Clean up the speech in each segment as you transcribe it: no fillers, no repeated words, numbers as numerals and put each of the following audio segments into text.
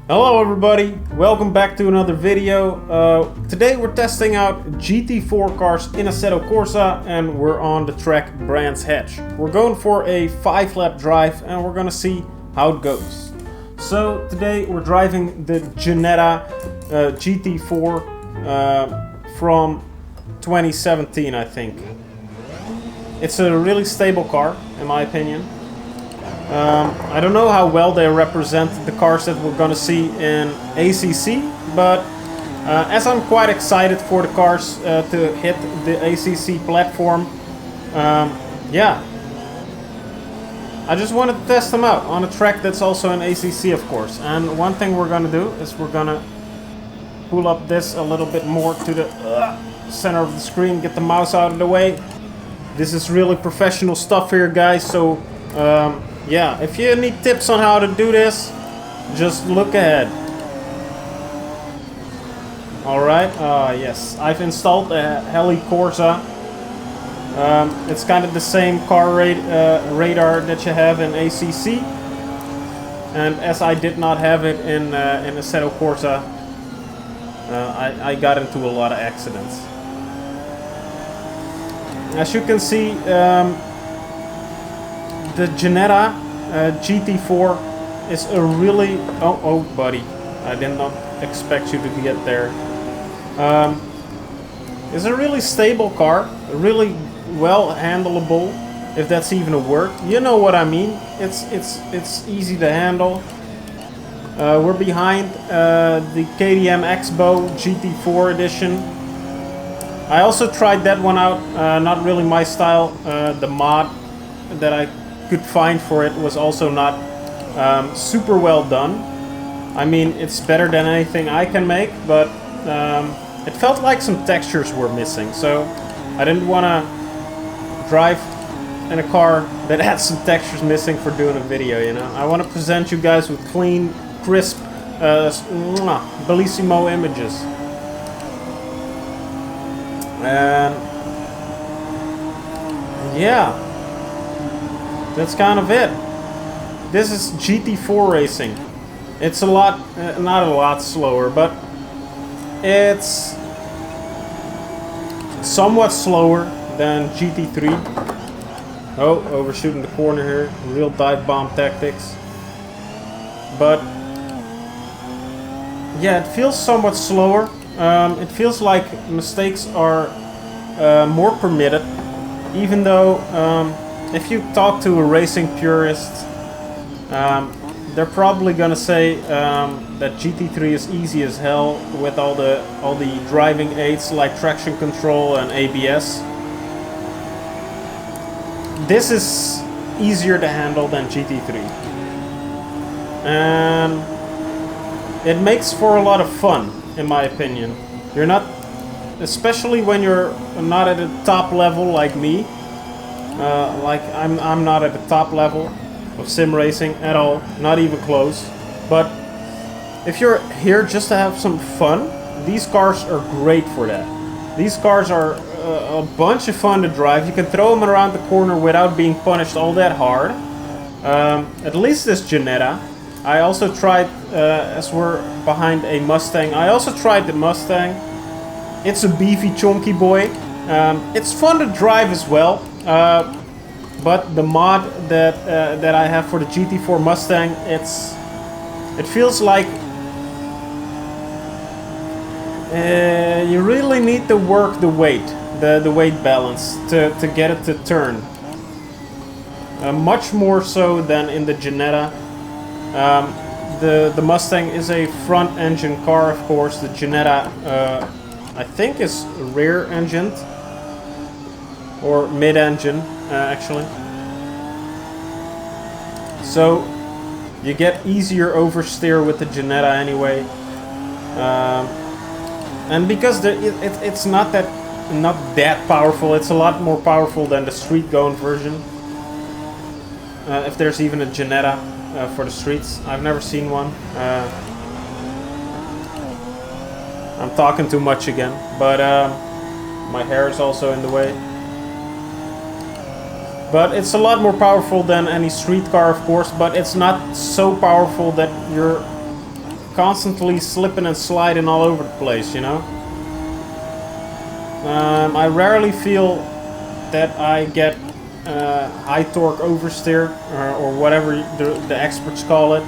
Hello everybody, welcome back to another video. Today we're testing out GT4 cars in Assetto Corsa and we're on the track Brands Hatch. We're going for a 5-lap drive and we're gonna see how it goes. So today we're driving the Ginetta GT4 from 2017, I think. It's a really stable car in my opinion. I don't know how well they represent the cars that we're gonna see in ACC, but as I'm quite excited for the cars to hit the ACC platform, yeah, I just wanted to test them out on a track that's also in ACC, of course. And one thing we're gonna do is we're gonna pull up this a little bit more to the center of the screen, get the mouse out of the way. This is really professional stuff here, guys, so yeah, if you need tips on how to do this, just look ahead. Alright, yes, I've installed a Heli Corsa. It's kind of the same car radar that you have in ACC. And as I did not have it in Assetto Corsa, I got into a lot of accidents. As you can see, the Ginetta GT4 is a really... Oh, buddy. I did not expect you to get there. It's a really stable car. Really well handleable, if that's even a word. You know what I mean. It's easy to handle. We're behind the KTM Expo GT4 edition. I also tried that one out. Not really my style. The mod that I could find for it was also not super well done. I mean, it's better than anything I can make, but it felt like some textures were missing, so I didn't want to drive in a car that had some textures missing for doing a video, you know. I want to present you guys with clean, crisp, bellissimo images. And yeah, that's kind of it. This is GT4 racing. It's a lot, not a lot slower, but it's somewhat slower than GT3. Oh, overshooting the corner here. Real dive bomb tactics. But yeah, it feels somewhat slower. It feels like mistakes are more permitted, even though if you talk to a racing purist, they're probably gonna say that GT3 is easy as hell with all the driving aids like traction control and ABS. This is easier to handle than GT3, and it makes for a lot of fun, in my opinion. You're not, especially when you're not at a top level like me. Like I'm not at the top level of sim racing at all, not even close. But if you're here just to have some fun, these cars are great for that. These cars are a bunch of fun to drive. You can throw them around the corner without being punished all that hard. At least this Ginetta. I also tried, as we're behind a Mustang, I also tried the Mustang. It's a beefy, chunky boy. It's fun to drive as well. But the mod that I have for the GT4 Mustang, it feels like you really need to work the weight balance to get it to turn. Much more so than in the Ginetta. The Mustang is a front engine car, of course. The Ginetta I think is rear engined or mid engine. Actually, so you get easier oversteer with the Ginetta anyway, and because it's not that powerful. It's a lot more powerful than the street going version, if there's even a Ginetta for the streets. I've never seen one. I'm talking too much again, but my hair is also in the way. But it's a lot more powerful than any street car, of course, but it's not so powerful that you're constantly slipping and sliding all over the place, you know. I rarely feel that I get high torque oversteer or whatever the experts call it.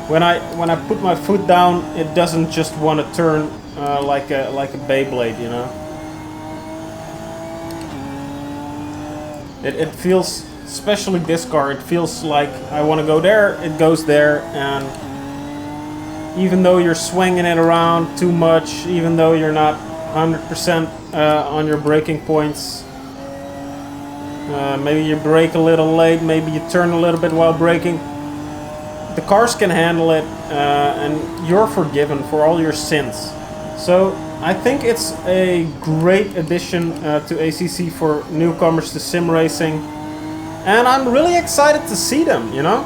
When I put my foot down, it doesn't just want to turn like a Beyblade, you know. It feels, especially this car, it feels like I want to go there, it goes there, and even though you're swinging it around too much, even though you're not 100% on your braking points, maybe you brake a little late, maybe you turn a little bit while braking, the cars can handle it, and you're forgiven for all your sins. So I think it's a great addition to ACC for newcomers to sim racing, and I'm really excited to see them, you know.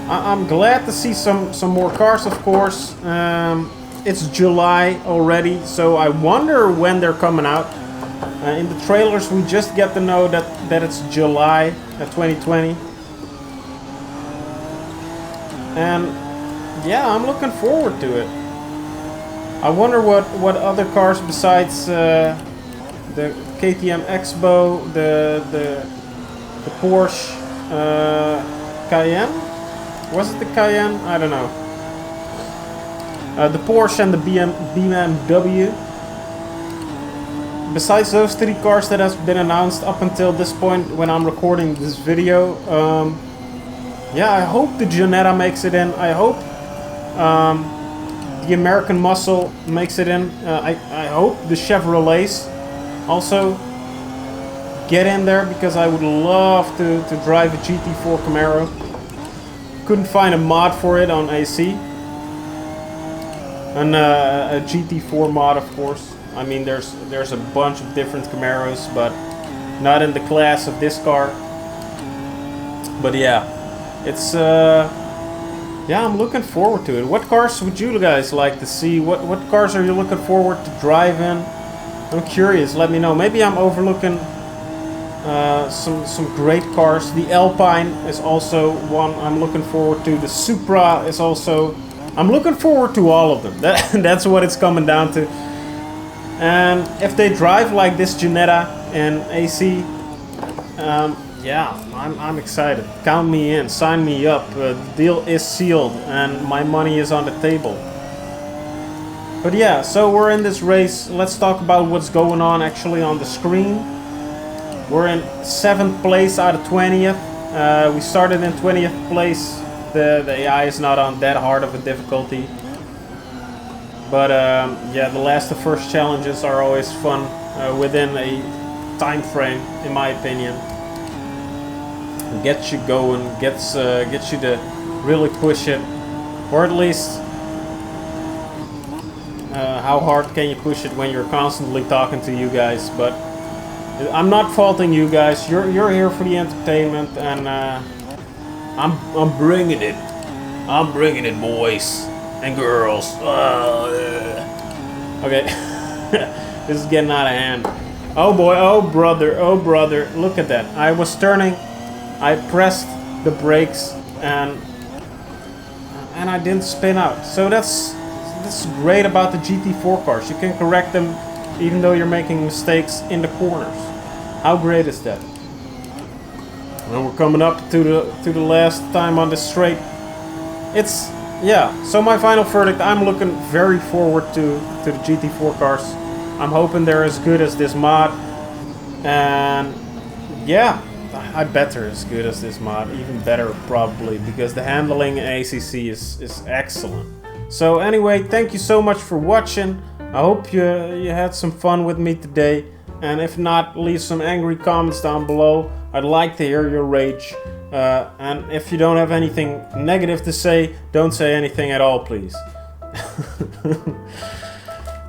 I'm glad to see some more cars, of course. It's July already, so I wonder when they're coming out. In the trailers we just get to know that it's July 2020. And yeah, I'm looking forward to it. I wonder what other cars besides the KTM Expo, the Porsche Cayenne? Was it the Cayenne? I don't know. The Porsche and the BMW. Besides those three cars that has been announced up until this point when I'm recording this video, yeah, I hope the Ginetta makes it in. I hope the American Muscle makes it in. I hope the Chevrolets also get in there, because I would love to drive a GT4 Camaro. Couldn't find a mod for it on AC. And a GT4 mod, of course. I mean, there's a bunch of different Camaros, but not in the class of this car. But yeah, it's yeah, I'm looking forward to it. What cars would you guys like to see? What cars are you looking forward to drive in? I'm curious. Let me know. Maybe I'm overlooking some great cars. The Alpine is also one I'm looking forward to. The Supra is also. I'm looking forward to all of them. That's what it's coming down to. And if they drive like this Ginetta and AC, yeah, I'm excited. Count me in, sign me up. The deal is sealed and my money is on the table. But yeah, so we're in this race. Let's talk about what's going on actually on the screen. We're in 7th place out of 20th. We started in 20th place. The AI is not on that hard of a difficulty. But yeah, the last to first challenges are always fun within a time frame, in my opinion. Gets you going, gets you to really push it, or at least how hard can you push it when you're constantly talking to you guys? But I'm not faulting you guys. You're here for the entertainment, and I'm bringing it. I'm bringing it, boys and girls. Okay, this is getting out of hand. Oh boy, oh brother, look at that. I was turning, I pressed the brakes, and I didn't spin out. So that's great about the GT4 cars. You can correct them even though you're making mistakes in the corners. How great is that? And we're coming up to the last time on the straight. It's, yeah, so my final verdict, I'm looking very forward to the GT4 cars. I'm hoping they're as good as this mod. And yeah, I bet they're as good as this mod. Even better probably, because the handling in ACC is excellent. So anyway, thank you so much for watching. I hope you had some fun with me today. And if not, leave some angry comments down below. I'd like to hear your rage. And if you don't have anything negative to say, don't say anything at all, please.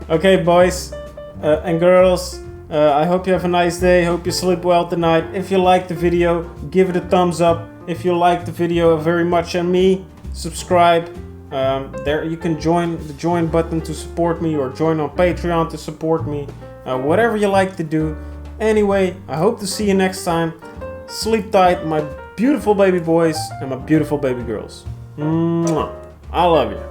Okay, boys and girls, I hope you have a nice day. Hope you sleep well tonight. If you liked the video, give it a thumbs up. If you liked the video very much and me, subscribe. There you can join the join button to support me, or join on Patreon to support me. Whatever you like to do. Anyway, I hope to see you next time. Sleep tight, my beautiful baby boys and my beautiful baby girls. Mwah. I love you.